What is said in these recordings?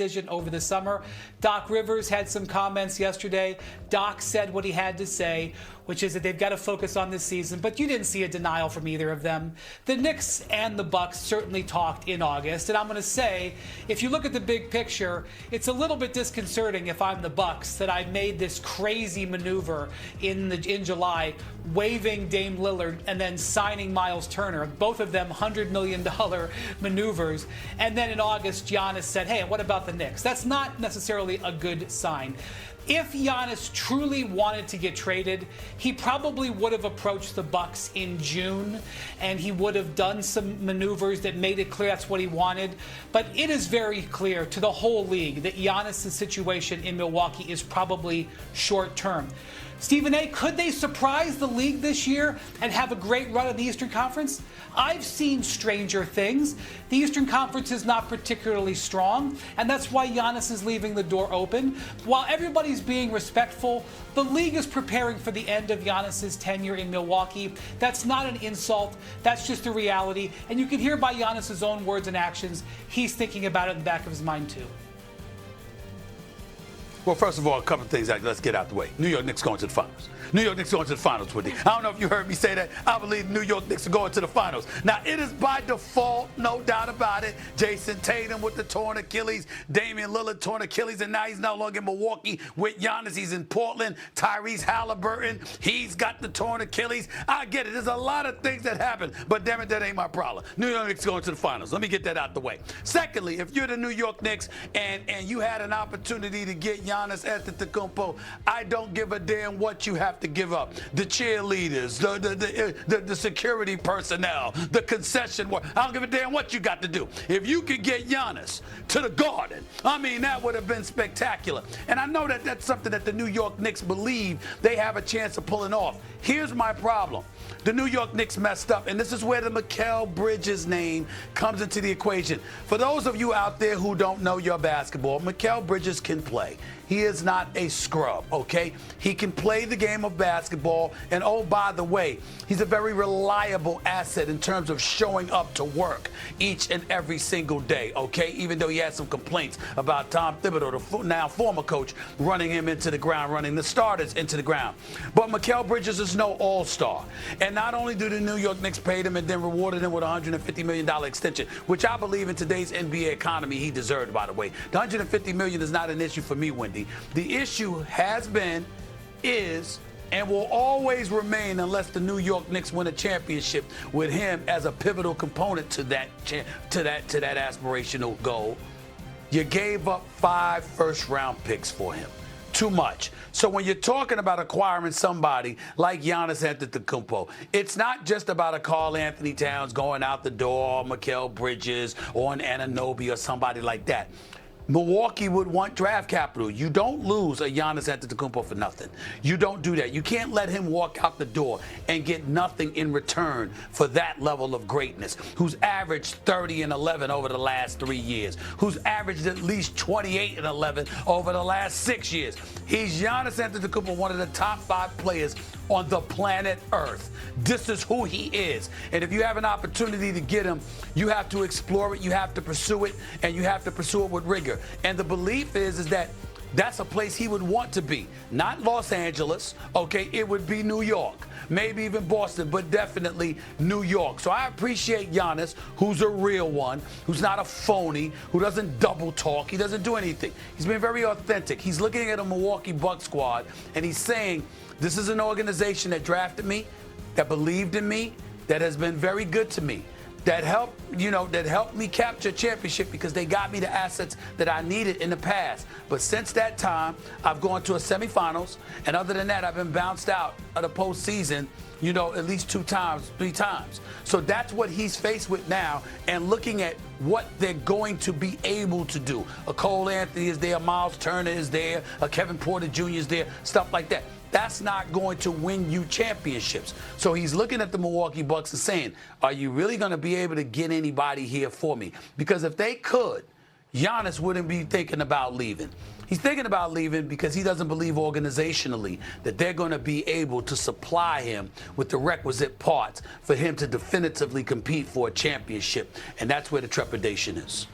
decision over the summer. Doc Rivers had some comments yesterday. Doc said what he had to say, which is that they've got to focus on this season, but you didn't see a denial from either of them. The Knicks and the Bucks certainly talked in August, and I'm going to say, if you look at the big picture, it's a little bit disconcerting if I'm the Bucks that I made this crazy maneuver in July, waiving Dame Lillard and then signing Miles Turner, both of them $100 million maneuvers, and then in August, Giannis said, hey, what about the Knicks? That's not necessarily a good sign. If Giannis truly wanted to get traded, he probably would have approached the Bucks in June, and he would have done some maneuvers that made it clear that's what he wanted. But it is very clear to the whole league that Giannis' situation in Milwaukee is probably short term. Stephen A., could they surprise the league this year and have a great run in the Eastern Conference? I've seen stranger things. The Eastern Conference is not particularly strong, and that's why Giannis is leaving the door open. While everybody's being respectful, the league is preparing for the end of Giannis' tenure in Milwaukee. That's not an insult. That's just a reality. And you can hear by Giannis' own words and actions, he's thinking about it in the back of his mind, too. Well, first of all, a couple of things. Let's get out the way. New York Knicks going to the finals. New York Knicks going to the finals, Woody. I don't know if you heard me say that. I believe New York Knicks are going to the finals. Now, it is by default, no doubt about it. Jason Tatum with the torn Achilles. Damian Lillard torn Achilles, and now he's no longer in Milwaukee with Giannis. He's in Portland. Tyrese Halliburton, he's got the torn Achilles. I get it. There's a lot of things that happen, but damn it, that ain't my problem. New York Knicks going to the finals. Let me get that out the way. Secondly, if you're the New York Knicks and you had an opportunity to get Giannis Antetokounmpo, I don't give a damn what you have to give up. The cheerleaders, the security personnel, the concession work. I don't give a damn what you got to do. If you could get Giannis to the Garden, I mean, that would have been spectacular. And I know that that's something that the New York Knicks believe they have a chance of pulling off. Here's my problem. The New York Knicks messed up, and this is where the Mikal Bridges name comes into the equation. For those of you out there who don't know your basketball, Mikal Bridges can play. He is not a scrub, okay? He can play the game of basketball, and oh, by the way, he's a very reliable asset in terms of showing up to work each and every single day, okay? Even though he had some complaints about Tom Thibodeau, the now former coach, running him into the ground, running the starters into the ground. But Mikal Bridges is no all-star. And not only do the New York Knicks pay him and then rewarded him with a $150 million extension, which I believe in today's NBA economy he deserved, by the way. The $150 million is not an issue for me, Wendy. The issue has been, is, and will always remain unless the New York Knicks win a championship with him as a pivotal component to that aspirational goal. You gave up 5 first-round picks for him. Too much. So when you're talking about acquiring somebody like Giannis Antetokounmpo, it's not just about a Karl Anthony Towns going out the door, or Mikal Bridges, or an Anunoby, or somebody like that. Milwaukee would want draft capital. You don't lose a Giannis Antetokounmpo for nothing. You don't do that. You can't let him walk out the door and get nothing in return for that level of greatness, who's averaged 30 and 11 over the last 3 years, who's averaged at least 28 and 11 over the last 6 years. He's Giannis Antetokounmpo, one of the top 5 players on the planet Earth. This is who he is. And if you have an opportunity to get him, you have to explore it, you have to pursue it, and you have to pursue it with rigor. And the belief is that that's a place he would want to be. Not Los Angeles, okay? It would be New York, maybe even Boston, but definitely New York. So I appreciate Giannis, who's a real one, who's not a phony, who doesn't double talk. He doesn't do anything. He's been very authentic. He's looking at a Milwaukee Bucks squad, and he's saying, this is an organization that drafted me, that believed in me, that has been very good to me, that helped me capture a championship because they got me the assets that I needed in the past. But since that time, I've gone to a semifinals, and other than that, I've been bounced out of the postseason, at least 2 times, 3 times. So that's what he's faced with now, and looking at what they're going to be able to do. A Cole Anthony is there, Miles Turner is there, a Kevin Porter Jr. is there, stuff like that. That's not going to win you championships. So he's looking at the Milwaukee Bucks and saying, are you really going to be able to get anybody here for me? Because if they could, Giannis wouldn't be thinking about leaving. He's thinking about leaving because he doesn't believe organizationally that they're going to be able to supply him with the requisite parts for him to definitively compete for a championship. And that's where the trepidation is.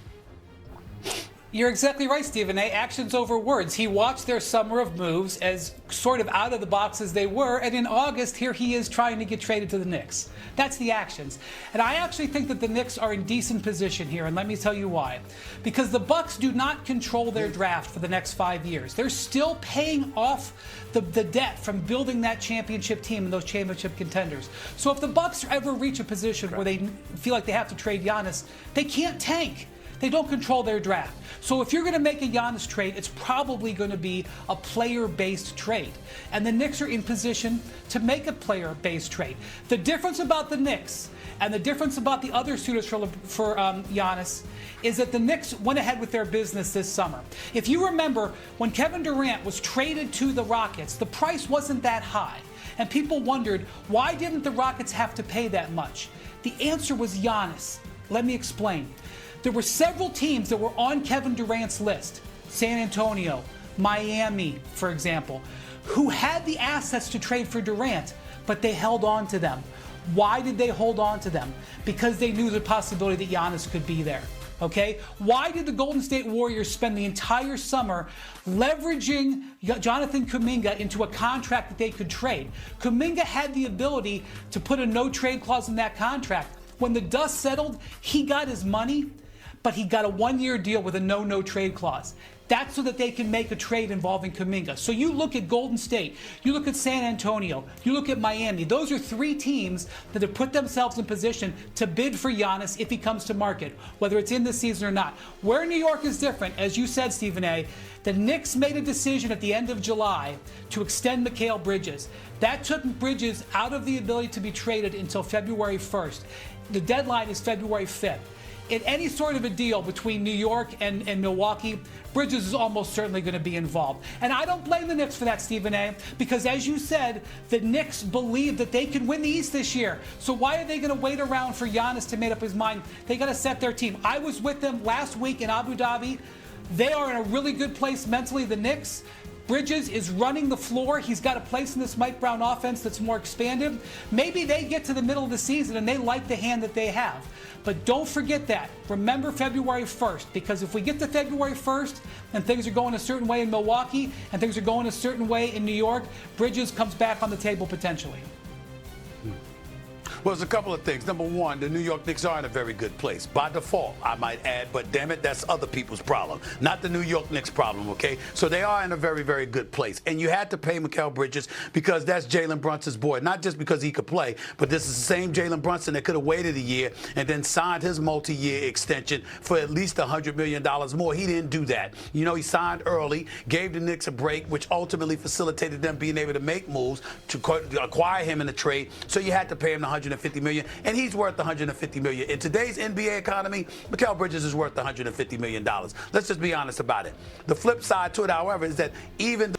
You're exactly right, Stephen A. Actions over words. He watched their summer of moves as sort of out of the box as they were, and in August, here he is trying to get traded to the Knicks. That's the actions. And I actually think that the Knicks are in decent position here, and let me tell you why. Because the Bucks do not control their draft for the next 5 years. They're still paying off the debt from building that championship team and those championship contenders. So if the Bucks ever reach a position where they feel like they have to trade Giannis, they can't tank. They don't control their draft. So if you're going to make a Giannis trade, it's probably going to be a player-based trade. And the Knicks are in position to make a player-based trade. The difference about the Knicks and the difference about the other suitors for Giannis is that the Knicks went ahead with their business this summer. If you remember, when Kevin Durant was traded to the Rockets, the price wasn't that high. And people wondered, why didn't the Rockets have to pay that much? The answer was Giannis. Let me explain. There were several teams that were on Kevin Durant's list, San Antonio, Miami, for example, who had the assets to trade for Durant, but they held on to them. Why did they hold on to them? Because they knew the possibility that Giannis could be there. Okay? Why did the Golden State Warriors spend the entire summer leveraging Jonathan Kuminga into a contract that they could trade? Kuminga had the ability to put a no-trade clause in that contract. When the dust settled, he got his money, but he got a one-year deal with a no-trade clause. That's so that they can make a trade involving Kuminga. So you look at Golden State, you look at San Antonio, you look at Miami. Those are three teams that have put themselves in position to bid for Giannis if he comes to market, whether it's in this season or not. Where New York is different, as you said, Stephen A., the Knicks made a decision at the end of July to extend Mikal Bridges. That took Bridges out of the ability to be traded until February 1st. The deadline is February 5th. In any sort of a deal between New York and Milwaukee, Bridges is almost certainly going to be involved. And I don't blame the Knicks for that, Stephen A., because as you said, the Knicks believe that they can win the East this year. So why are they going to wait around for Giannis to make up his mind? They got to set their team. I was with them last week in Abu Dhabi. They are in a really good place mentally, the Knicks. Bridges is running the floor. He's got a place in this Mike Brown offense that's more expanded. Maybe they get to the middle of the season and they like the hand that they have. But don't forget that. Remember February 1st, because if we get to February 1st and things are going a certain way in Milwaukee and things are going a certain way in New York, Bridges comes back on the table potentially. Well, there's a couple of things. Number one, the New York Knicks are in a very good place. By default, I might add, but damn it, that's other people's problem, not the New York Knicks problem, okay? So they are in a very, very good place. And you had to pay Mikal Bridges because that's Jalen Brunson's boy. Not just because he could play, but this is the same Jalen Brunson that could have waited a year and then signed his multi-year extension for at least $100 million more. He didn't do that. You know, he signed early, gave the Knicks a break, which ultimately facilitated them being able to make moves to acquire him in the trade. So you had to pay him the $150 million, and he's worth $150 million. In today's NBA economy, Mikal Bridges is worth $150 million. Let's just be honest about it. The flip side to it, however, is that even